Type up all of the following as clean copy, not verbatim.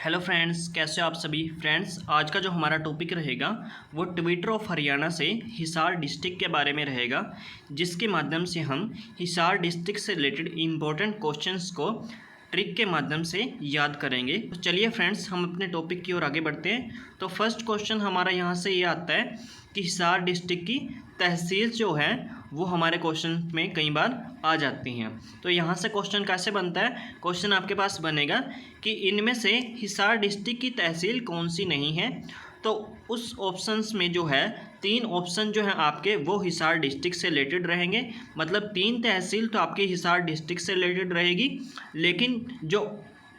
Hello friends, कैसे हो आप सभी फ्रेंड्स। आज का जो हमारा टॉपिक रहेगा वो ट्विटर ऑफ हरियाणा से हिसार डिस्ट्रिक्ट के बारे में रहेगा, जिसके माध्यम से हम हिसार डिस्ट्रिक्ट से रिलेटेड इम्पोर्टेंट क्वेश्चंस को ट्रिक के माध्यम से याद करेंगे। तो चलिए फ्रेंड्स, हम अपने टॉपिक की ओर आगे बढ़ते हैं। तो फर्स्ट क्वेश्चन हमारा यहाँ से ये आता है कि हिसार डिस्ट्रिक्ट की तहसील जो है वो हमारे क्वेश्चन में कई बार आ जाती हैं। तो यहाँ से क्वेश्चन कैसे बनता है, क्वेश्चन आपके पास बनेगा कि इनमें से हिसार डिस्ट्रिक्ट की तहसील कौन सी नहीं है। तो उस ऑप्शंस में जो है 3 ऑप्शन जो है आपके वो हिसार डिस्ट्रिक्ट से रिलेटेड रहेंगे। मतलब 3 तहसील तो आपकी हिसार डिस्ट्रिक्ट से रिलेटेड रहेगी, लेकिन जो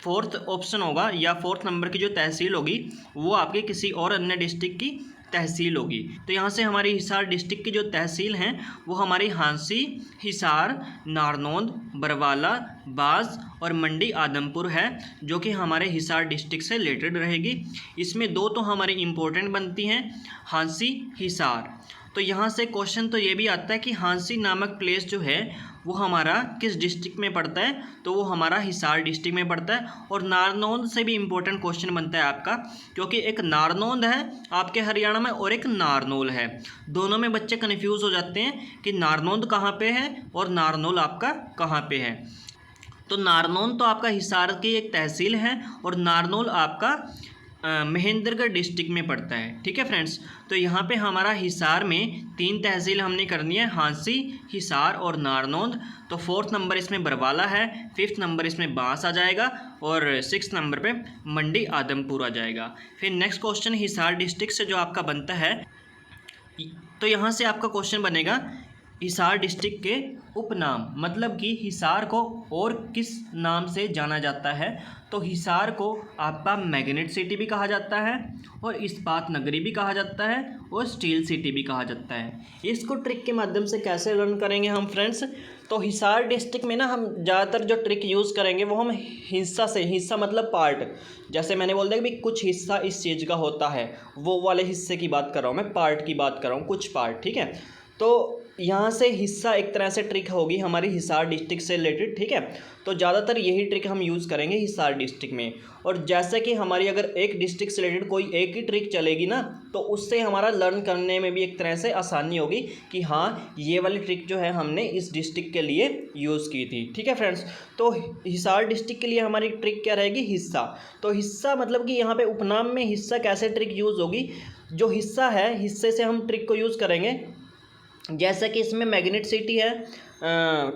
फोर्थ ऑप्शन होगा या फोर्थ नंबर की जो तहसील होगी वो आपके किसी और अन्य डिस्ट्रिक्ट की तहसील होगी। तो यहाँ से हमारी हिसार डिस्ट्रिक्ट की जो तहसील हैं वो हमारी हांसी, हिसार, नारनौंद, बरवाला, बास और मंडी आदमपुर है, जो कि हमारे हिसार डिस्ट्रिक्ट से रिलेटेड रहेगी। इसमें 2 तो हमारी इम्पोर्टेंट बनती हैं, हांसी, हिसार। तो यहाँ से क्वेश्चन तो ये भी आता है कि हांसी नामक प्लेस जो है वो हमारा किस डिस्ट्रिक्ट में पड़ता है, तो वो हमारा हिसार डिस्ट्रिक्ट में पड़ता है। और नारनौंद से भी इम्पोर्टेंट क्वेश्चन बनता है आपका, क्योंकि एक नारनौंद है आपके हरियाणा में और एक नारनौल है। दोनों में बच्चे कन्फ्यूज़ हो जाते हैं कि नारनौंद कहाँ पे है और नारनौल आपका कहाँ पे है। तो नारनौंद तो आपका हिसार की एक तहसील है और नारनौल आपका महेंद्रगढ़ डिस्ट्रिक्ट में पड़ता है। ठीक है फ्रेंड्स, तो यहाँ पे हमारा हिसार में 3 तहसील हमने करनी है, हांसी, हिसार और नारनौंद। तो 4th नंबर इसमें बरवाला है, 5th नंबर इसमें बांस आ जाएगा और 6th नंबर पे मंडी आदमपुर आ जाएगा। फिर नेक्स्ट क्वेश्चन हिसार डिस्ट्रिक्ट से जो आपका बनता है, तो यहाँ से आपका क्वेश्चन बनेगा हिसार डिस्ट्रिक्ट के उपनाम, मतलब कि हिसार को और किस नाम से जाना जाता है। तो हिसार को आपका मैग्नेट सिटी भी कहा जाता है और इस्पात नगरी भी कहा जाता है और स्टील सिटी भी कहा जाता है। इसको ट्रिक के माध्यम से कैसे लर्न करेंगे हम फ्रेंड्स, तो हिसार डिस्ट्रिक्ट में ना हम ज़्यादातर जो ट्रिक यूज़ करेंगे वो हम हिस्सा से, हिस्सा मतलब पार्ट, जैसे मैंने बोल दिया कि कुछ हिस्सा इस चीज़ का होता है, वो वाले हिस्से की बात कर रहा हूँ मैं, पार्ट की बात कर रहा हूँ, कुछ पार्ट। ठीक है, तो यहाँ से हिस्सा एक तरह से ट्रिक होगी हमारी हिसार डिस्ट्रिक्ट से रिलेटेड। ठीक है, तो ज़्यादातर यही ट्रिक हम यूज़ करेंगे हिसार डिस्ट्रिक्ट में। और जैसे कि हमारी अगर एक डिस्ट्रिक्ट से रिलेटेड कोई एक ही ट्रिक चलेगी ना, तो उससे हमारा लर्न करने में भी एक तरह से आसानी होगी कि हाँ ये वाली ट्रिक जो है हमने इस डिस्ट्रिक्ट के लिए यूज़ की थी। ठीक है फ्रेंड्स, तो हिसार डिस्ट्रिक्ट के लिए हमारी ट्रिक क्या रहेगी, हिस्सा। तो हिस्सा मतलब कि यहाँ पे उपनाम में हिस्सा कैसे ट्रिक यूज़ होगी, जो हिस्सा है हिस्से से हम ट्रिक को यूज़ करेंगे। जैसा कि इसमें मैग्नेट सिटी है,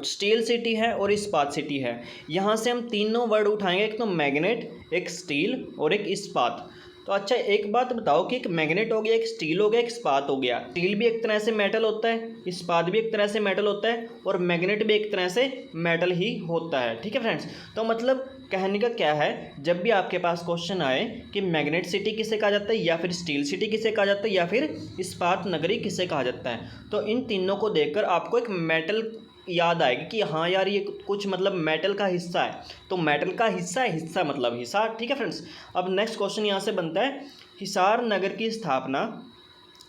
स्टील सिटी है और इस्पात सिटी है। यहाँ से हम तीनों वर्ड उठाएंगे, एक तो मैग्नेट, एक स्टील और एक इस्पात। तो अच्छा एक बात बताओ कि एक मैग्नेट हो गया, एक स्टील हो गया, एक इस्पात हो गया। स्टील भी एक तरह से मेटल होता है, इस्पात भी एक तरह से मेटल होता है और मैग्नेट भी एक तरह से मेटल ही होता है। ठीक है फ्रेंड्स, तो मतलब कहने का क्या है, जब भी आपके पास क्वेश्चन आए कि मैग्नेट सिटी किसे कहा जाता है या फिर स्टील सिटी किसे कहा जाता है या फिर इस्पात नगरी किसे कहा जाता है, तो इन तीनों को देखकर आपको एक मेटल याद आएगी कि हाँ यार ये कुछ मतलब मेटल का हिस्सा है। तो मेटल का हिस्सा है, हिस्सा मतलब हिसार। ठीक है फ्रेंड्स, अब नेक्स्ट क्वेश्चन यहाँ से बनता है, हिसार नगर की स्थापना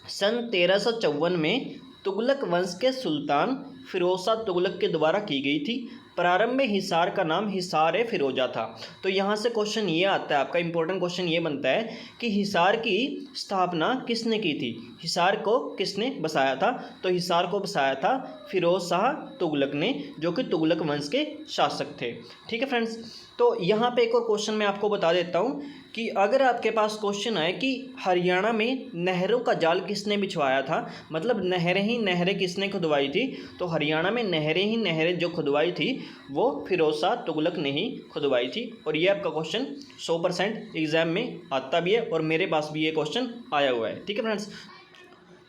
सन 1354 में तुगलक वंश के सुल्तान फिरोज शाह तुगलक के द्वारा की गई थी। प्रारंभ में हिसार का नाम हिसार फिरोजा था। तो यहाँ से क्वेश्चन ये आता है, आपका इंपॉर्टेंट क्वेश्चन ये बनता है कि हिसार की स्थापना किसने की थी, हिसार को किसने बसाया था। तो हिसार को बसाया था फिरोज शाह तुगलक ने, जो कि तुगलक वंश के शासक थे। ठीक है फ्रेंड्स, तो यहाँ पे एक और क्वेश्चन मैं आपको बता देता हूँ कि अगर आपके पास क्वेश्चन आए कि हरियाणा में नहरों का जाल किसने बिछवाया था, मतलब नहरें ही नहरें किसने खुदवाई थी, तो हरियाणा में नहरें ही नहरें जो खुदवाई थी वो फिरोज शाह तुगलक ने ही खुदवाई थी। और ये आपका क्वेश्चन 100% एग्जाम में आता भी है और मेरे पास भी ये क्वेश्चन आया हुआ है। ठीक है फ्रेंड्स,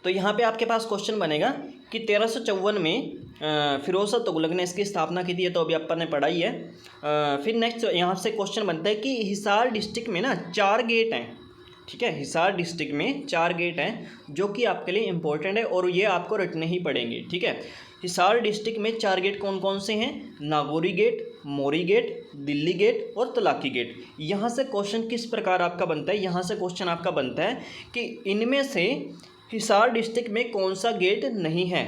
तो यहाँ पे आपके पास क्वेश्चन बनेगा कि 1354 में फिरोज शाह तुगलक ने इसकी स्थापना की थी, तो अभी अपन ने पढ़ाई है। फिर नेक्स्ट यहाँ से क्वेश्चन बनता है कि हिसार डिस्ट्रिक्ट में ना 4 गेट हैं। ठीक है, हिसार डिस्ट्रिक्ट में 4 गेट हैं जो कि आपके लिए इंपॉर्टेंट है और ये आपको रटने ही पड़ेंगे। ठीक है, हिसार डिस्ट्रिक्ट में 4 गेट कौन कौन से हैं, नागौरी गेट, मोरी गेट, दिल्ली गेट और तलाकी गेट। यहाँ से क्वेश्चन किस प्रकार आपका बनता है, यहाँ से क्वेश्चन आपका बनता है कि इनमें से हिसार डिस्ट्रिक्ट में कौन सा गेट नहीं है।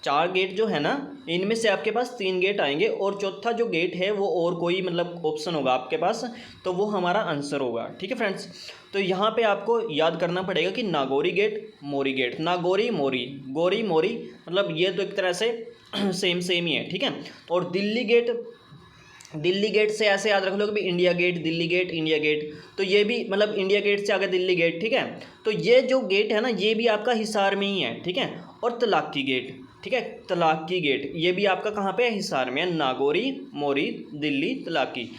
4 गेट जो है ना, इनमें से आपके पास 3 गेट आएंगे और चौथा जो गेट है वो और कोई मतलब ऑप्शन होगा आपके पास, तो वो हमारा आंसर होगा। ठीक है फ्रेंड्स, तो यहाँ पे आपको याद करना पड़ेगा कि नागौरी गेट, मोरी गेट, नागौरी मोरी, गोरी मोरी, मतलब ये तो एक तरह से सेम ही है। ठीक है, और दिल्ली गेट से ऐसे याद रख लो कि भाई India Gate, Delhi Gate, India Gate, तो ये भी मतलब इंडिया गेट से आगे दिल्ली गेट। ठीक है, तो ये जो गेट है ना, ये भी आपका हिसार में ही है। ठीक है, और तलाकी गेट, ठीक है, तलाकी गेट ये भी आपका कहाँ पे है, हिसार में है। नागौरी, मोरी, दिल्ली, तलाकी,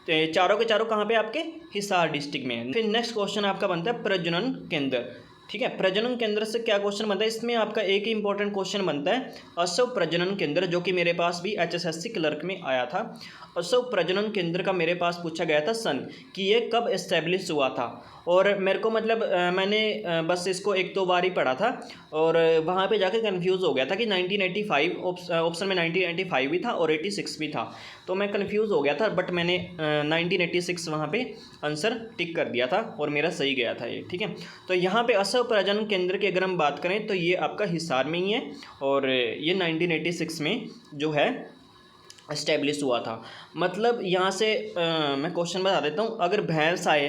चारों के चारों कहाँ पे आपके, हिसार डिस्ट्रिक्ट में है। फिर नेक्स्ट क्वेश्चन आपका बनता है प्रजनन केंद्र। ठीक है, प्रजनन केंद्र से क्या क्वेश्चन बनता है, इसमें आपका एक ही इंपॉर्टेंट क्वेश्चन बनता है असव प्रजनन केंद्र, जो कि मेरे पास भी HSSC क्लर्क में आया था। असव प्रजनन केंद्र का मेरे पास पूछा गया था सन, कि ये कब एस्टेब्लिश हुआ था। और मेरे को मतलब मैंने बस इसको 1-2 बार ही पढ़ा था और वहाँ पे जाकर कंफ्यूज हो गया था कि 1985 ऑप्शन में 1995 भी था और 86 भी था, तो मैं कंफ्यूज हो गया था, बट मैंने 1986 वहाँ पे आंसर टिक कर दिया था और मेरा सही गया था ये। ठीक है, तो यहाँ पे असव प्रजनन केंद्र की अगर हम बात करें तो ये आपका हिसार में ही है और ये 1986 में जो है इस्टेब्लिश हुआ था। मतलब यहाँ से मैं क्वेश्चन बता देता हूँ, अगर भैंस आए,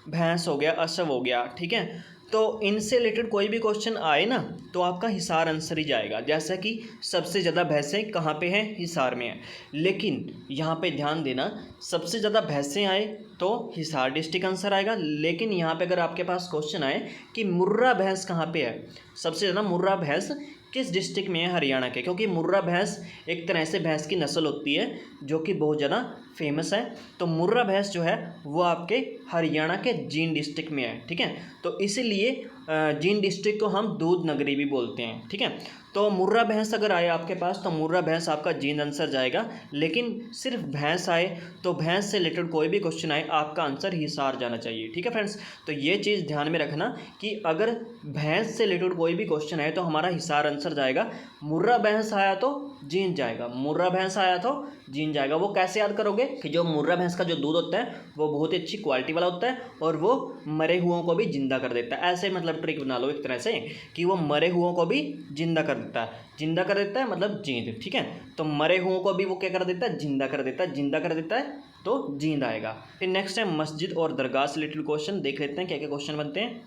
भैंस हो गया, असव हो गया, ठीक है, तो इनसे रिलेटेड कोई भी क्वेश्चन आए ना, तो आपका हिसार आंसर ही जाएगा। जैसा कि सबसे ज़्यादा भैंसें कहाँ पे हैं, हिसार में है, लेकिन यहाँ पे ध्यान देना, सबसे ज़्यादा भैंसें आए तो हिसार डिस्ट्रिक्ट आंसर आएगा। लेकिन यहाँ पे अगर आपके पास क्वेश्चन आए कि मुर्रा भैंस कहाँ पे है, सबसे ज़्यादा मुर्रा भैंस किस डिस्ट्रिक्ट में है, हरियाणा के, क्योंकि मुर्रा भैंस एक तरह से भैंस की नस्ल होती है जो कि बहुत ज़्यादा फेमस है। तो मुर्रा भैंस जो है वो आपके हरियाणा के जींद डिस्ट्रिक्ट में है। ठीक है, तो इसीलिए जींद डिस्ट्रिक्ट को हम दूध नगरी भी बोलते हैं। ठीक है, तो मुर्रा भैंस अगर आए आपके पास तो मुर्रा भैंस आपका जींद आंसर जाएगा। लेकिन सिर्फ भैंस आए तो भैंस से रिलेटेड कोई भी क्वेश्चन आए, आपका आंसर हिसार जाना चाहिए। ठीक है फ्रेंड्स, तो ये चीज़ ध्यान में रखना कि अगर भैंस से रिलेटेड कोई भी क्वेश्चन आए तो हमारा हिसार आंसर जाएगा। मुर्रा भैंस आया तो जींद जाएगा, मुर्रा भैंस आया तो जींद जाएगा। वो कैसे याद करोगे कि जो मुर्रा भैंस का जो दूध होता है वो बहुत ही अच्छी क्वालिटी वाला होता है और वो मरे हुओं को भी जिंदा कर देता है। ऐसे मतलब ट्रिक बना लो एक तरह से कि वो मरे हुओं को भी जिंदा कर देता है, जिंदा कर देता है मतलब जींद। ठीक है, तो मरे हुओं को भी वो क्या कर देता है, जिंदा कर देता है, जिंदा कर देता है तो जींद आएगा। फिर नेक्स्ट है मस्जिद और दरगाह से रिलेटेड क्वेश्चन, देख लेते हैं क्या क्या क्वेश्चन बनते हैं।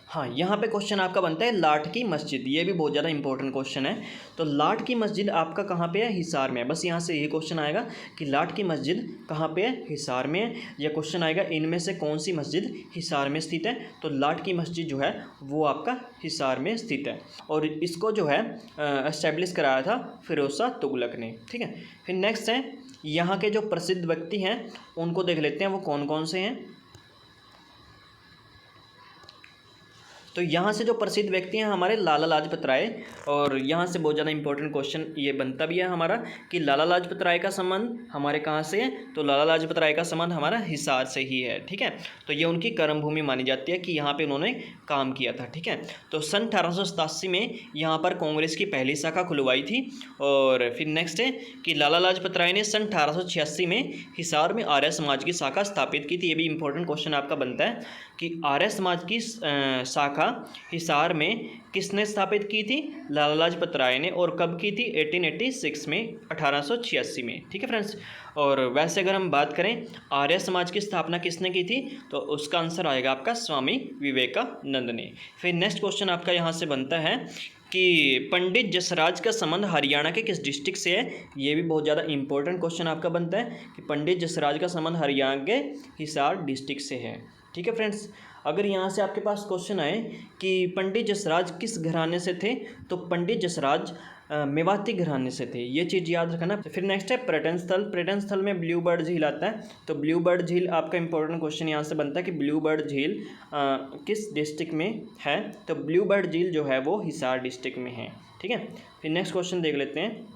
हाँ, यहाँ पे क्वेश्चन आपका बनता है लाठ की मस्जिद, ये भी बहुत ज़्यादा इंपॉर्टेंट क्वेश्चन है। तो लाठ की मस्जिद आपका कहाँ पे है, हिसार में है। बस यहाँ से ये क्वेश्चन आएगा कि लाठ की मस्जिद कहाँ पे है, हिसार में है। यह क्वेश्चन आएगा इनमें से कौन सी मस्जिद हिसार में स्थित है, तो लाठ की मस्जिद जो है वो आपका हिसार में स्थित है और इसको जो है एस्टेब्लिश कराया था फिरोज शाह तुगलक ने। ठीक है, फिर नेक्स्ट है यहाँ के जो प्रसिद्ध व्यक्ति हैं उनको देख लेते हैं वो कौन कौन से हैं। तो यहाँ से जो प्रसिद्ध व्यक्ति हैं हमारे लाला लाजपत राय, और यहाँ से बहुत ज़्यादा इंपॉर्टेंट क्वेश्चन ये बनता भी है हमारा कि लाला लाजपत राय का संबंध हमारे कहाँ से है, तो लाला लाजपत राय का संबंध हमारा हिसार से ही है। ठीक है, तो ये उनकी कर्मभूमि मानी जाती है कि यहाँ पे उन्होंने काम किया था। ठीक है, तो सन 1887 में यहाँ पर कांग्रेस की पहली शाखा खुलवाई थी। और फिर नेक्स्ट है कि लाला लाजपत राय ने सन 1886 में हिसार में आर्य समाज की शाखा स्थापित की थी। ये भी इंपॉर्टेंट क्वेश्चन आपका बनता है कि आर्य समाज की शाखा हिसार में किसने स्थापित की थी, लाला लाजपत राय ने, और कब की थी, 1886 में, 1886 में। ठीक है फ्रेंड्स, और वैसे अगर हम बात करें आर्य समाज की स्थापना किसने की थी, तो उसका आंसर आएगा आपका स्वामी विवेकानंद ने। फिर नेक्स्ट क्वेश्चन आपका यहाँ से बनता है कि पंडित जसराज का संबंध हरियाणा के किस डिस्ट्रिक्ट से है। ये भी बहुत ज़्यादा इंपॉर्टेंट क्वेश्चन आपका बनता है कि पंडित जसराज का संबंध हरियाणा के हिसार डिस्ट्रिक्ट से है। ठीक है फ्रेंड्स, अगर यहाँ से आपके पास क्वेश्चन आए कि पंडित जसराज किस घराने से थे, तो पंडित जसराज मेवाती घराने से थे, ये चीज़ याद रखना। फिर नेक्स्ट है पर्यटन स्थल। पर्यटन स्थल में ब्लू बर्ड झील आता है, तो ब्लू बर्ड झील आपका इंपॉर्टेंट क्वेश्चन यहाँ से बनता है कि ब्लू बर्ड झील किस डिस्ट्रिक्ट में है, तो ब्लू बर्ड झील जो है वो हिसार डिस्ट्रिक्ट में है। ठीक है, फिर नेक्स्ट क्वेश्चन देख लेते हैं।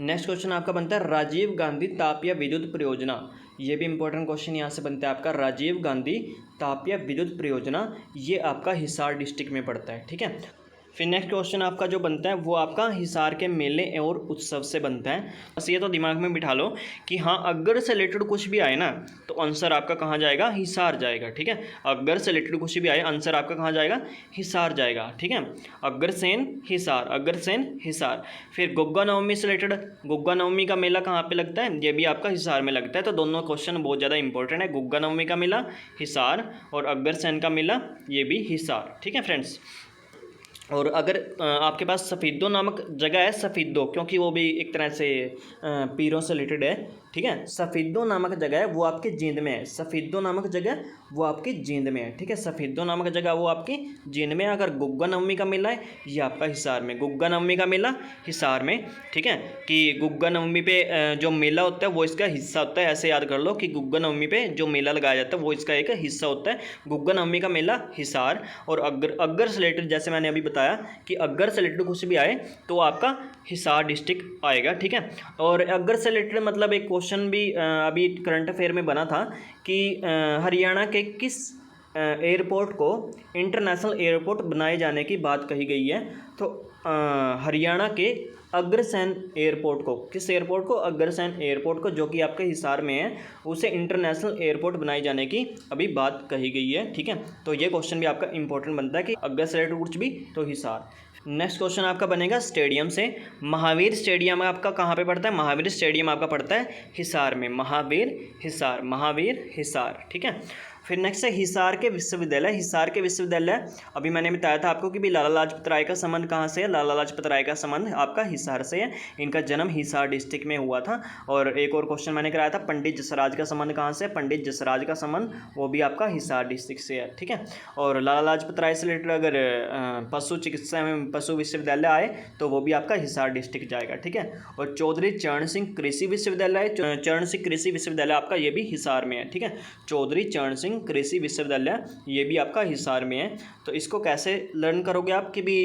नेक्स्ट क्वेश्चन आपका बनता है राजीव गांधी तापीय विद्युत परियोजना। ये भी इंपॉर्टेंट क्वेश्चन यहाँ से बनता है आपका, राजीव गांधी तापीय विद्युत परियोजना, ये आपका हिसार डिस्ट्रिक्ट में पड़ता है। ठीक है, फिर नेक्स्ट क्वेश्चन आपका जो बनता है वो आपका हिसार के मेले और उत्सव से बनता है। बस ये तो दिमाग में बिठा लो कि हाँ अगर से रिलेटेड कुछ भी आए ना तो आंसर आपका कहाँ जाएगा, हिसार जाएगा। ठीक है, अगर से रिलेटेड कुछ भी आए आंसर आपका कहाँ जाएगा, हिसार जाएगा। ठीक है, अग्रसेन हिसार, अग्रसेन हिसार। फिर गुग्गा नवमी से रिलेटेड, गुग्गा नवमी का मेला कहाँ पे लगता है, ये भी आपका हिसार में लगता है। तो दोनों क्वेश्चन बहुत ज़्यादा इंपॉर्टेंट है, गुग्गा नवमी का मेला हिसार और अग्रसेन का मेला ये भी हिसार। ठीक है फ्रेंड्स, और अगर आपके पास सफ़ीदो नामक जगह है, सफ़ीदो क्योंकि वो भी एक तरह से पीरों से रिलेटेड है। ठीक है, सफ़ीदो नामक जगह है वो आपके जींद में है, सफ़ीदो नामक जगह वो आपकी जींद में है। ठीक है, सफ़ीदो नामक जगह वो आपकी जींद में है। अगर गुग्गा नवमी का मेला है ये आपका हिसार में, गुग्गा नवमी का मेला हिसार में। ठीक है, कि गुग्गा नवमी पे जो मेला होता है वो इसका हिस्सा होता है। ऐसे याद कर लो कि गुग्गा नवमी पे जो मेला लगाया जाता है वो इसका एक हिस्सा होता है। गुग्गा नवमी का मेला हिसार। और अगर से रिलेटेड जैसे मैंने अभी बताया कि अगर से रिलेटेड कुछ भी आए तो आपका हिसार डिस्ट्रिक्ट आएगा। ठीक है, और अगर से रिलेटेड मतलब एक क्वेश्चन भी अभी करंट अफेयर में बना था कि हरियाणा के किस एयरपोर्ट को इंटरनेशनल एयरपोर्ट बनाए जाने की बात कही गई है। तो हरियाणा के अग्रसेन एयरपोर्ट को, किस एयरपोर्ट को, अग्रसेन एयरपोर्ट को, जो कि आपके हिसार में है, उसे इंटरनेशनल एयरपोर्ट बनाए जाने की अभी बात कही गई है। ठीक है, तो ये क्वेश्चन भी आपका इंपॉर्टेंट बनता है कि अग्रसेन कुछ भी तो हिसार। नेक्स्ट क्वेश्चन आपका बनेगा स्टेडियम से। महावीर स्टेडियम आपका कहाँ पे पड़ता है, महावीर स्टेडियम आपका पड़ता है हिसार में, महावीर हिसार, महावीर हिसार। ठीक है, फिर नेक्स्ट है हिसार के विश्वविद्यालय। हिसार के विश्वविद्यालय अभी मैंने बताया था आपको कि भी लाला लाजपत राय का संबंध कहाँ से है, लाला लाजपत राय का संबंध आपका हिसार से है। इनका जन्म हिसार डिस्ट्रिक्ट में हुआ था। और एक और क्वेश्चन मैंने कराया था पंडित जसराज का संबंध कहाँ से है, पंडित जसराज का संबंध वो भी आपका हिसार डिस्ट्रिक्ट से है। ठीक है, और लाला लाजपत राय से रिलेटेड अगर पशु चिकित्सा एवं पशु विश्वविद्यालय आए तो वो भी आपका हिसार डिस्ट्रिक्ट जाएगा। ठीक है, और चौधरी चरण सिंह कृषि विश्वविद्यालय, चरण सिंह कृषि विश्वविद्यालय आपका ये भी हिसार में है। ठीक है, चौधरी चरण सिंह कृषि विश्वविद्यालय ये भी आपका हिसार में है। तो इसको कैसे लर्न करोगे आप कि भी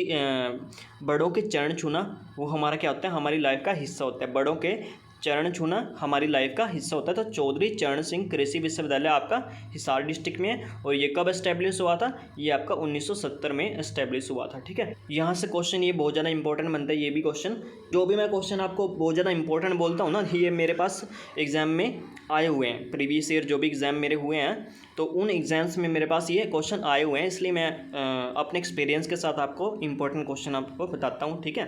बड़ों के चरण छूना वो हमारा क्या होता है, हमारी लाइफ का हिस्सा होता है। बड़ों के चरण छूना हमारी लाइफ का हिस्सा होता है। तो चौधरी चरण सिंह कृषि विश्वविद्यालय आपका हिसार डिस्ट्रिक्ट में है। और ये कब एस्टेब्लिश हुआ था, ये आपका 1970 में एस्टेब्लिश हुआ था। ठीक है, यहाँ से क्वेश्चन ये बहुत ज़्यादा इंपॉर्टेंट बनता है। ये भी क्वेश्चन, जो भी मैं क्वेश्चन आपको बहुत ज़्यादा इंपॉर्टेंट बोलता हूँ ना, ये मेरे पास एग्जाम में आए हुए हैं। प्रीवियस ईयर जो भी एग्ज़ाम मेरे हुए हैं तो उन एग्जाम्स में मेरे पास ये क्वेश्चन आए हुए हैं, इसलिए मैं अपने एक्सपीरियंस के साथ आपको इंपॉर्टेंट क्वेश्चन आपको बताता हूँ। ठीक है,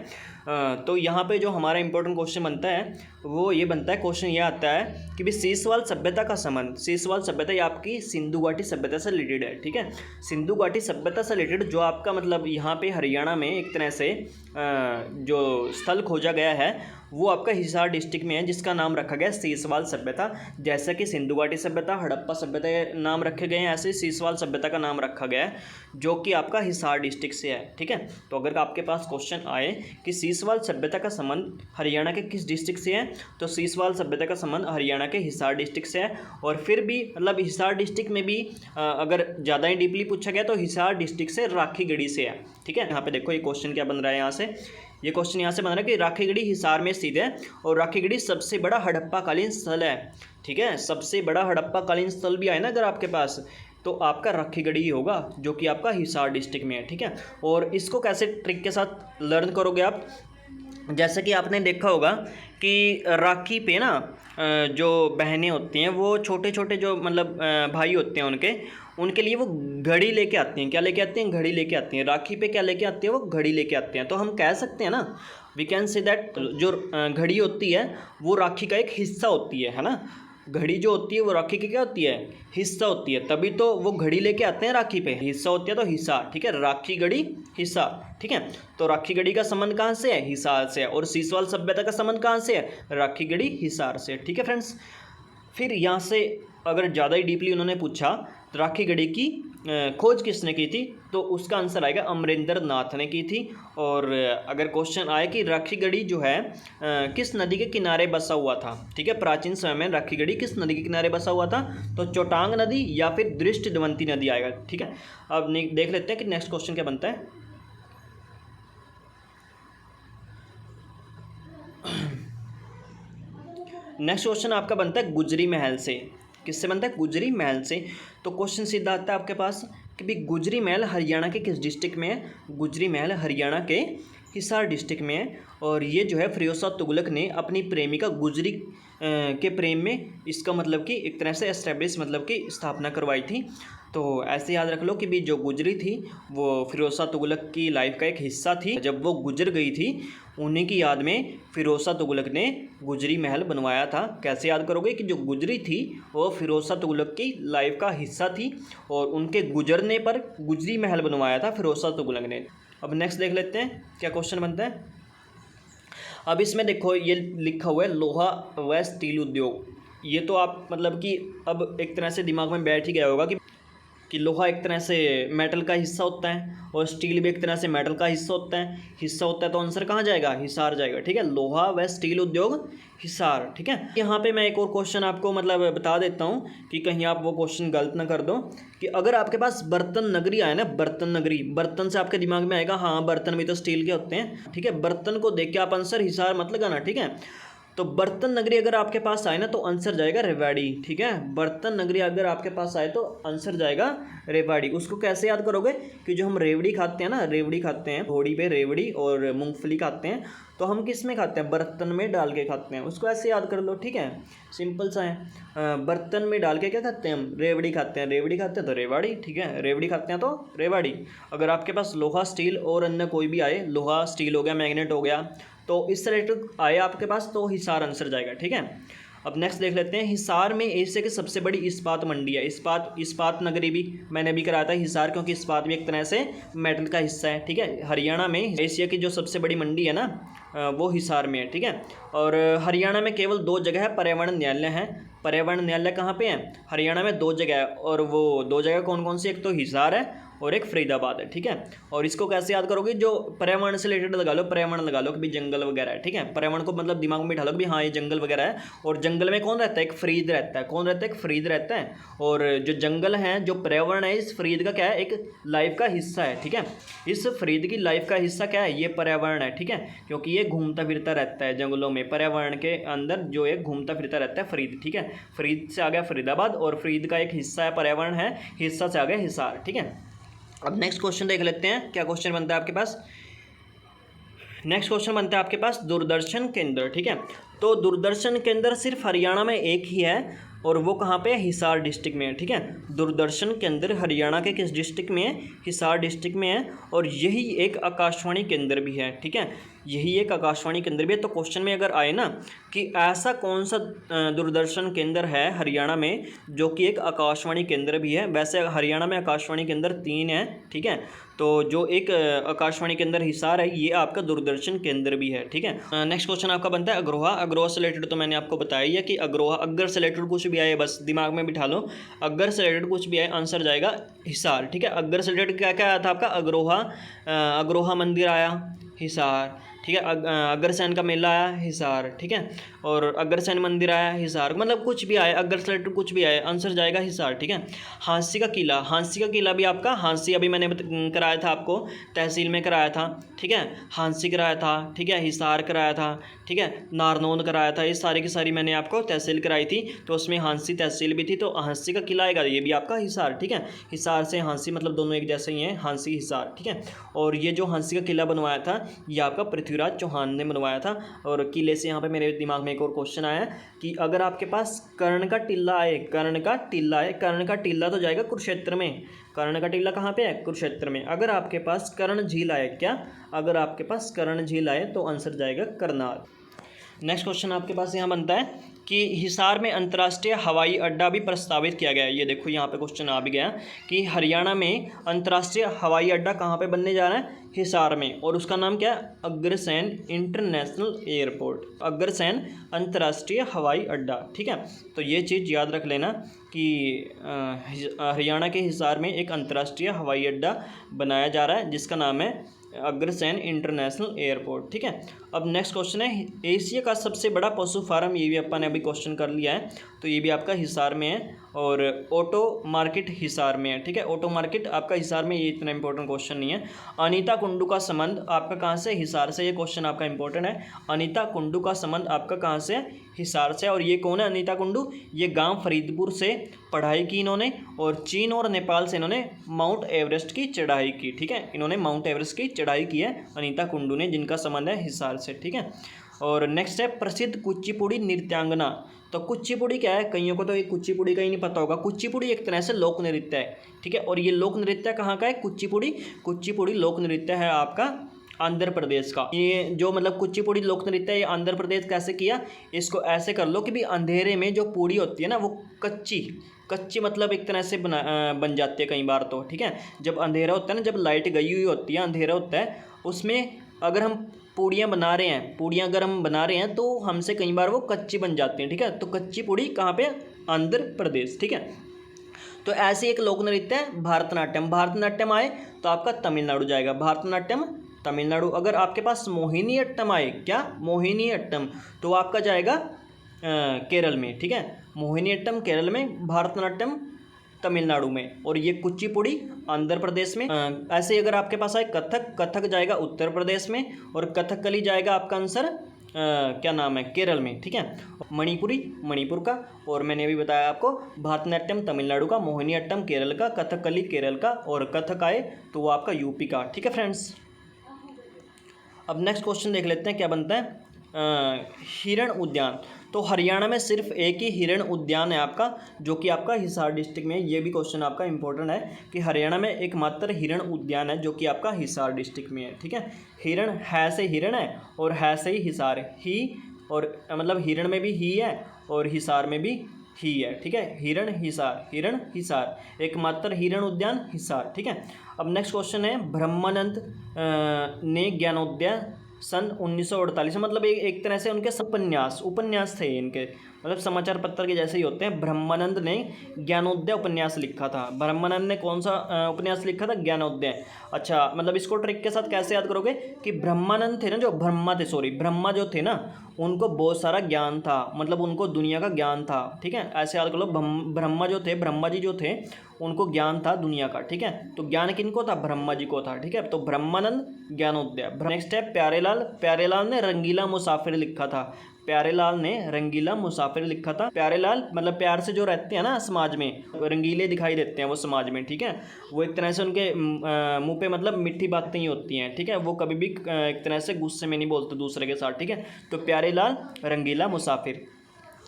तो यहाँ पे जो हमारा इंपॉर्टेंट क्वेश्चन बनता है वो ये बनता है, क्वेश्चन ये आता है कि भी सीसवाल सभ्यता का संबंध, सीसवाल सभ्यता ये आपकी सिंधु घाटी सभ्यता से रिलेटेड है। ठीक है, सिंधु घाटी सभ्यता से रिलेटेड जो आपका मतलब यहाँ पे हरियाणा में एक तरह से जो स्थल खोजा गया है वो आपका हिसार डिस्ट्रिक्ट में है, जिसका नाम रखा गया सीसवाल सभ्यता। जैसा कि सिंधु घाटी सभ्यता, हड़प्पा सभ्यता के नाम रखे गए हैं, ऐसे सीसवाल सभ्यता का नाम रखा गया है जो कि आपका हिसार डिस्ट्रिक्ट से है। ठीक है, तो अगर आपके पास क्वेश्चन आए कि सीसवाल सभ्यता का संबंध हरियाणा के किस डिस्ट्रिक्ट से है, तो सीसवाल सभ्यता का संबंध हरियाणा के हिसार डिस्ट्रिक्ट से है। और फिर भी मतलब हिसार डिस्ट्रिक्ट में भी अगर ज़्यादा ही डीपली पूछा गया तो हिसार डिस्ट्रिक्ट से राखीगढ़ी से है। ठीक है, यहाँ पे देखो ये क्वेश्चन क्या बन रहा है, यहाँ से ये क्वेश्चन यहाँ से बन रहा है कि राखीगढ़ी हिसार में स्थित है और राखीगढ़ी सबसे बड़ा हड़प्पाकालीन स्थल है। ठीक है, सबसे बड़ा हड़प्पाकालीन स्थल भी आए ना अगर आपके पास तो आपका राखीगढ़ी ही होगा जो कि आपका हिसार डिस्ट्रिक्ट में है। ठीक है, और इसको कैसे ट्रिक के साथ लर्न करोगे आप, जैसे कि आपने देखा होगा कि राखी पे ना जो बहनें होती हैं वो छोटे छोटे जो मतलब भाई होते हैं उनके लिए वो घड़ी लेके आती हैं। क्या लेके आती हैं, घड़ी लेके आती हैं। राखी पे क्या लेके आती है, वो घड़ी लेके आते हैं। तो हम कह सकते हैं ना, वी कैन से दैट जो घड़ी होती है वो राखी का एक हिस्सा होती है ना। घड़ी जो होती है वो राखी की क्या होती है, हिस्सा होती है, तभी तो वो घड़ी लेके आते हैं राखी पे, हिस्सा होती है तो हिसार। ठीक है, राखी गढ़ी हिसार। ठीक है, तो राखी गढ़ी का संबंध कहाँ से है, हिसार से है। और सीसवाल सभ्यता का संबंध कहाँ से है, राखी गढ़ी हिसार से। ठीक है फ्रेंड्स, फिर यहाँ से अगर ज़्यादा ही डीपली उन्होंने पूछा राखीगढ़ी की खोज किसने की थी, तो उसका आंसर आएगा अमरिंदर नाथ ने की थी। और अगर क्वेश्चन आए कि राखीगढ़ी जो है किस नदी के किनारे बसा हुआ था, ठीक है, प्राचीन समय में राखीगढ़ी किस नदी के किनारे बसा हुआ था, तो चौटांग नदी या फिर दृष्टद्वंती नदी आएगा। ठीक है, अब देख लेते हैं कि नेक्स्ट क्वेश्चन क्या बनता है। नेक्स्ट क्वेश्चन आपका बनता है गुजरी महल से। किससे बनता है, गुजरी महल से। तो क्वेश्चन सीधा आता है आपके पास कि भाई गुजरी महल हरियाणा के किस डिस्ट्रिक्ट में है। गुजरी महल हरियाणा के हिसार डिस्ट्रिक्ट में है। और ये जो है फिरोज शाह तुगलक ने अपनी प्रेमिका गुजरी के प्रेम में इसका मतलब कि एक तरह से एस्टेब्लिश मतलब कि स्थापना करवाई थी। तो ऐसे याद रख लो कि भी जो गुजरी थी वो फिरोज शाह तुगलक की लाइफ का एक हिस्सा थी। जब वो गुजर गई थी उन्हीं की याद में फिरोज शाह तुगलक ने गुजरी महल बनवाया था। कैसे याद करोगे कि जो गुजरी थी वो फिरोज शाह तुगलक की लाइफ का हिस्सा थी और उनके गुजरने पर गुजरी महल बनवाया था फिरोज शाह तुगलक ने। अब नेक्स्ट देख लेते हैं क्या क्वेश्चन बनता है। अब इसमें देखो ये लिखा हुआ है लोहा व स्टील उद्योग। ये तो आप मतलब कि अब एक तरह से दिमाग में बैठ ही गया होगा कि लोहा एक तरह से मेटल का हिस्सा होता है और स्टील भी एक तरह से मेटल का हिस्सा होता है। तो आंसर कहाँ जाएगा, हिसार जाएगा। ठीक है, लोहा व स्टील उद्योग हिसार। ठीक है, यहाँ पे मैं एक और क्वेश्चन आपको मतलब बता देता हूँ कि कहीं आप वो क्वेश्चन गलत ना कर दो कि अगर आपके पास बर्तन नगरी आए ना, बर्तन नगरी, बर्तन से आपके दिमाग में आएगा हाँ बर्तन भी तो स्टील के होते हैं। ठीक है, बर्तन को देख के आप आंसर हिसार मत लगाना। ठीक है, तो बर्तन नगरी अगर आपके पास आए ना तो आंसर जाएगा रेवाड़ी। ठीक है, बर्तन नगरी अगर आपके पास आए तो आंसर जाएगा रेवाड़ी। उसको कैसे याद करोगे कि जो हम रेवड़ी खाते हैं ना, रेवड़ी खाते हैं, होड़ी पे रेवड़ी और मूंगफली खाते हैं, तो हम किस में खाते हैं, बर्तन में डाल के खाते हैं। उसको ऐसे याद कर लो। ठीक है, सिंपल सा है। बर्तन में डाल के क्या खाते हैं हम, रेवड़ी खाते हैं। रेवड़ी खाते हैं तो रेवाड़ी। ठीक है, रेवड़ी खाते हैं तो रेवाड़ी। अगर आपके पास लोहा स्टील और अन्य कोई भी आए, लोहा स्टील हो गया, मैग्नेट हो गया, तो इस रिलेटेड आए आपके पास तो हिसार आंसर जाएगा। ठीक है, अब नेक्स्ट देख लेते हैं। हिसार में एशिया की सबसे बड़ी इस्पात मंडी है। इस्पात नगरी भी मैंने भी कराया था हिसार, क्योंकि इस्पात भी एक तरह से मेटल का हिस्सा है। ठीक है, हरियाणा में एशिया की जो सबसे बड़ी मंडी है ना वो हिसार में है। ठीक है, और हरियाणा में केवल 2 जगह है पर्यावरण न्यायालय है। पर्यावरण न्यायालय कहाँ पे है, हरियाणा में 2 जगह है। और वो 2 जगह कौन कौन सी, एक तो हिसार है और एक फरीदाबाद है। ठीक है, और इसको कैसे याद करोगे, जो पर्यावरण से रिलेटेड लगा लो, पर्यावरण लगा लो कि भाई जंगल वगैरह है। ठीक है, पर्यावरण को मतलब दिमाग में बिठा लो कि हाँ ये जंगल वगैरह है। और जंगल में कौन रहता है, एक फरीद रहता है। कौन रहता है, एक फरीद रहता है। और जो जंगल है, जो पर्यावरण है, इस फरीद का क्या है, एक लाइफ का हिस्सा है। ठीक है, इस फरीद की लाइफ का हिस्सा क्या है, ये पर्यावरण है। ठीक है, क्योंकि ये घूमता फिरता रहता है जंगलों में, पर्यावरण के अंदर जो एक घूमता फिरता रहता है फरीद। ठीक है, फरीद से आ गया फरीदाबाद और फरीद का एक हिस्सा है पर्यावरण है, हिस्सा से आ गया हिसार। ठीक है, अब नेक्स्ट क्वेश्चन देख लेते हैं क्या क्वेश्चन बनता है आपके पास। नेक्स्ट क्वेश्चन बनता है आपके पास दूरदर्शन केंद्र। ठीक है, तो दूरदर्शन केंद्र सिर्फ हरियाणा में एक ही है और वो कहाँ पे है, हिसार डिस्ट्रिक्ट में है। ठीक है, दूरदर्शन केंद्र हरियाणा के किस डिस्ट्रिक्ट में है, हिसार डिस्ट्रिक्ट में है। और यही एक आकाशवाणी केंद्र भी है। ठीक है, यही एक आकाशवाणी केंद्र भी है। तो क्वेश्चन में अगर आए ना कि ऐसा कौन सा दूरदर्शन केंद्र है हरियाणा में जो कि एक आकाशवाणी केंद्र भी है। वैसे हरियाणा में आकाशवाणी केंद्र 3 है। ठीक है, तो जो एक आकाशवाणी केंद्र हिसार है ये आपका दूरदर्शन केंद्र भी है। ठीक है, नेक्स्ट क्वेश्चन आपका बनता है अग्रोहा। अग्रोहा से रिलेटेड तो मैंने आपको बताया ही है कि अग्रोहा, अगर से रिलेटेड कुछ भी आए बस दिमाग में बिठा लो, अगर से रिलेटेड कुछ भी आए आंसर जाएगा हिसार। ठीक है, अगर से रिलेटेड क्या क्या आया था आपका, अग्रोहा मंदिर आया हिसार। ठीक है, अग्रसेन का मेला आया हिसार। ठीक है, और अग्रसेन मंदिर आया हिसार, मतलब कुछ भी आए, अगर से रिलेटेड कुछ भी आए आंसर जाएगा हिसार। ठीक है, हांसी का किला, हांसी का किला भी आपका, हांसी अभी मैंने कराया था आपको, तहसील में कराया था। ठीक है, हांसी कराया था। ठीक है, हिसार कराया था। ठीक है, नारनौंद कराया था। ये सारी की सारी मैंने आपको तहसील कराई थी, तो उसमें हांसी तहसील भी थी। तो हांसी का किला आएगा, ये भी आपका हिसार। ठीक है, हिसार से हांसी मतलब दोनों एक जैसे ही हैं, हांसी हिसार। ठीक है, और ये जो हांसी का किला बनवाया था ये आपका पृथ्वीराज चौहान ने बनवाया था। और किले से यहाँ पे मेरे दिमाग में एक और क्वेश्चन आया कि अगर आपके पास कर्ण का टिल्ला आए, कर्ण का टिल्ला तो जाएगा कुरुक्षेत्र में। कर्ण का टिल्ला कहाँ पे है, कुरुक्षेत्र में। अगर आपके पास कर्ण झील आए, क्या, अगर आपके पास कर्ण झील आए तो आंसर जाएगा करनाल। नेक्स्ट क्वेश्चन आपके पास यहाँ बनता है कि हिसार में अंतर्राष्ट्रीय हवाई अड्डा भी प्रस्तावित किया गया है। ये देखो यहाँ पे क्वेश्चन आ भी गया कि हरियाणा में अंतर्राष्ट्रीय हवाई अड्डा कहाँ पे बनने जा रहा है, हिसार में। और उसका नाम क्या है, अग्रसेन इंटरनेशनल एयरपोर्ट, अग्रसेन अंतर्राष्ट्रीय हवाई अड्डा। ठीक है, तो ये चीज़ याद रख लेना कि हरियाणा के हिसार में एक अंतर्राष्ट्रीय हवाई अड्डा बनाया जा रहा है जिसका नाम है अग्रसेन इंटरनेशनल एयरपोर्ट। ठीक है, अब नेक्स्ट क्वेश्चन है एशिया का सबसे बड़ा पशु फार्म, ये भी अपन ने अभी क्वेश्चन कर लिया है, तो ये भी आपका हिसार में है और ऑटो मार्केट हिसार में है। ठीक है, ऑटो मार्केट आपका हिसार में, ये इतना इंपॉर्टेंट क्वेश्चन नहीं है। अनीता कुंडू का संबंध आपका कहाँ से, हिसार से, ये क्वेश्चन आपका इंपॉर्टेंट है। अनीता कुंडू का संबंध आपका कहाँ से, हिसार से। और ये कौन है अनीता कुंडू, ये गांव फरीदपुर से पढ़ाई की इन्होंने और चीन और नेपाल से इन्होंने माउंट एवरेस्ट की चढ़ाई की। ठीक है, इन्होंने माउंट एवरेस्ट की चढ़ाई की है अनीता कुंडू ने, जिनका संबंध है हिसार से। ठीक है, और नेक्स्ट है प्रसिद्ध कुचिपुड़ी नृत्यांगना। तो कुचिपुड़ी क्या है, कईयों को तो ये कुचिपुड़ी का ही नहीं पता होगा। कुचिपुड़ी एक तरह से लोक नृत्य है। ठीक है, और ये लोक नृत्य कहाँ का है, कुचिपुड़ी, कुचिपुड़ी लोक नृत्य है आपका आंध्र प्रदेश का। ये जो मतलब कुचिपुड़ी लोक नृत्य है, ये आंध्र प्रदेश कैसे किया, इसको ऐसे कर लो कि भी अंधेरे में जो पूड़ी होती है ना, वो कच्ची मतलब एक तरह से बन जाती है कई बार तो। ठीक है, जब अंधेरा होता है ना, जब लाइट गई हुई होती है, अंधेरा होता है, उसमें अगर हम पूड़ियाँ बना रहे हैं, पूड़ियाँ अगर हम बना रहे हैं तो हमसे कई बार वो कच्ची बन जाती हैं। ठीक है, तो कच्ची पूड़ी कहाँ पे, आंध्र प्रदेश। ठीक है, तो ऐसे एक लोक नृत्य है भारतनाट्यम। भारतनाट्यम आए तो आपका तमिलनाडु जाएगा, भारतनाट्यम तमिलनाडु। अगर आपके पास मोहिनी अट्टम आए, क्या मोहिनी अट्टम, तो आपका जाएगा केरल में। ठीक है, मोहिनी अट्टम केरल में, भारतनाट्यम तमिलनाडु में, और ये कुचिपुड़ी आंध्र प्रदेश में। ऐसे ही अगर आपके पास आए कथक, कथक जाएगा उत्तर प्रदेश में, और कथकली जाएगा आपका आंसर क्या नाम है, केरल में। ठीक है, मणिपुरी मणिपुर का, और मैंने अभी बताया आपको भारतनाट्यम तमिलनाडु का, मोहिनी अट्टम केरल का, कथकली केरल का, और कथक आए तो वो आपका यूपी का। ठीक है फ्रेंड्स, अब नेक्स्ट क्वेश्चन देख लेते हैं क्या बनता है। हिरण उद्यान, तो हरियाणा में सिर्फ एक ही हिरण उद्यान है आपका, जो कि आपका हिसार डिस्ट्रिक्ट में है। ये भी क्वेश्चन आपका इंपॉर्टेंट है कि हरियाणा में एकमात्र हिरण उद्यान है जो कि आपका हिसार डिस्ट्रिक्ट में है। ठीक है, हिरण है से हिरण है और है से ही हिसार है, ही और मतलब हिरण में भी ही है और हिसार में भी ही है। ठीक है, हिरण हिसार, एकमात्र हिरण उद्यान हिसार। ठीक है, अब नेक्स्ट क्वेश्चन है ब्रह्मानंद ने ज्ञानोदय सन 1948, मतलब एक तरह से उनके उपन्यास थे इनके, मतलब समाचार पत्र के जैसे ही होते हैं। ब्रह्मानंद ने ज्ञानोदय उपन्यास लिखा था। ब्रह्मानंद ने कौन सा उपन्यास लिखा था, ज्ञानोदय। अच्छा, मतलब इसको ट्रिक के साथ कैसे याद करोगे कि ब्रह्मानंद थे ना, जो ब्रह्मा जो थे ना, उनको बहुत सारा ज्ञान था, मतलब उनको दुनिया का ज्ञान था। ठीक है, ऐसे याद कर लो, ब्रह्मा जी जो थे उनको ज्ञान था दुनिया का। ठीक है, तो ज्ञान किनको था, ब्रह्मा जी को था। ठीक है, तो ब्रह्मानंद ज्ञानोदय। नेक्स्ट है प्यारेलाल ने रंगीला मुसाफिर लिखा था। प्यारेलाल ने रंगीला मुसाफिर लिखा था। प्यारेलाल मतलब प्यार से जो रहते हैं ना समाज में, रंगीले दिखाई देते हैं वो समाज में। ठीक है, वो एक तरह से उनके मुंह पे मतलब मीठी बातें ही होती हैं। ठीक है, वो कभी भी एक तरह से गुस्से में नहीं बोलते दूसरे के साथ। ठीक है, तो प्यारेलाल रंगीला मुसाफिर।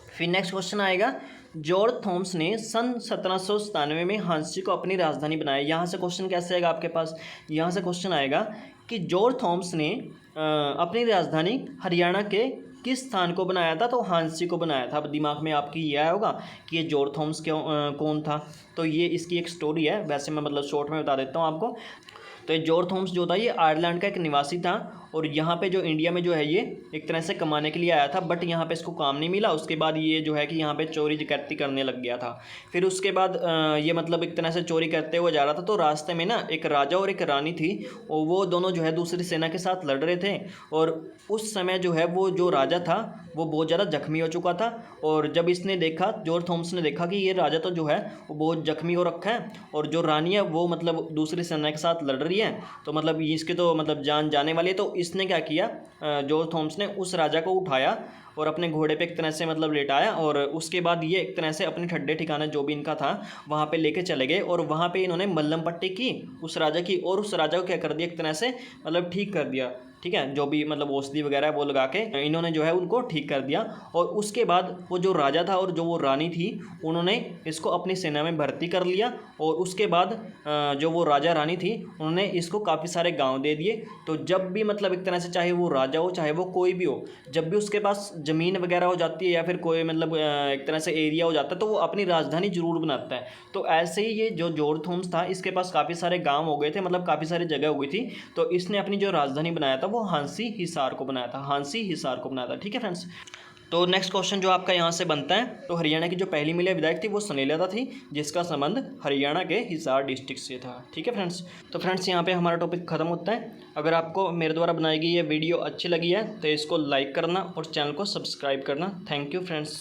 फिर नेक्स्ट क्वेश्चन आएगा, जॉर्ज थॉमस ने सन 1797 में हांसी को अपनी राजधानी बनाया। यहाँ से क्वेश्चन कैसे आएगा आपके पास, यहाँ से क्वेश्चन आएगा कि जॉर्ज थॉमस ने अपनी राजधानी हरियाणा के किस स्थान को बनाया था, तो हांसी को बनाया था। अब दिमाग में आपकी ये आया होगा कि ये जॉर्ज थॉमस कौन था, तो ये इसकी एक स्टोरी है, वैसे मैं मतलब शॉर्ट में बता देता हूँ आपको। तो ये जॉर्ज थॉमस जो था, ये आयरलैंड का एक निवासी था, और यहाँ पे जो इंडिया में जो है ये एक तरह से कमाने के लिए आया था, बट यहाँ पे इसको काम नहीं मिला। उसके बाद ये जो है कि यहाँ पे चोरी डकैती करने लग गया था। फिर उसके बाद ये मतलब एक तरह से चोरी करते हुए जा रहा था, तो रास्ते में ना एक राजा और एक रानी थी, और वो दोनों जो है दूसरी सेना के साथ लड़ रहे थे। और उस समय जो है वो जो राजा था वो बहुत ज़्यादा जख्मी हो चुका था, और जब इसने देखा, जॉर्ज थॉमस ने देखा कि ये राजा तो जो है वो बहुत जख्मी हो रखा है, और जो रानी है वो मतलब दूसरी सेना के साथ लड़ रही है, तो मतलब इसके तो मतलब जान जाने वाली है। तो इसने क्या किया, जॉर्ज थॉमस ने उस राजा को उठाया और अपने घोड़े पे एक तरह से मतलब लेटाया, और उसके बाद ये एक तरह से अपने ठड्डे ठिकाने जो भी इनका था वहाँ पे लेके चले गए, और वहाँ पे इन्होंने मल्लम पट्टी की उस राजा की, और उस राजा को क्या कर दिया, एक तरह से मतलब ठीक कर दिया। ठीक है, जो भी मतलब औषधि वगैरह वो लगा के इन्होंने जो है उनको ठीक कर दिया। और उसके बाद वो जो राजा था और जो वो रानी थी, उन्होंने इसको अपनी सेना में भर्ती कर लिया, और उसके बाद जो वो राजा रानी थी उन्होंने इसको काफ़ी सारे गांव दे दिए। तो जब भी मतलब एक तरह से चाहे वो राजा हो चाहे वो कोई भी हो, जब भी उसके पास ज़मीन वगैरह हो जाती है या फिर कोई मतलब एक तरह से एरिया हो जाता है, तो वो अपनी राजधानी जरूर बनाता है। तो ऐसे ही ये जो जॉर्ज थॉमस था, इसके पास काफ़ी सारे गाँव हो गए थे, मतलब काफ़ी सारी जगह हो गई थी, तो इसने अपनी जो राजधानी बनाया था वो हांसी हिसार को बनाया था, हांसी हिसार को बनाया था। ठीक है फ्रेंड्स, तो नेक्स्ट क्वेश्चन जो आपका यहाँ से बनता है, तो हरियाणा की जो पहली महिला विधायक थी वो सुनीलता थी, जिसका संबंध हरियाणा के हिसार डिस्ट्रिक्ट से था। ठीक है फ्रेंड्स। तो फ्रेंड्स यहाँ पे हमारा टॉपिक खत्म होता है। अगर आपको मेरे द्वारा बनाई गई ये वीडियो अच्छी लगी है तो इसको लाइक करना और चैनल को सब्सक्राइब करना। Thank you friends.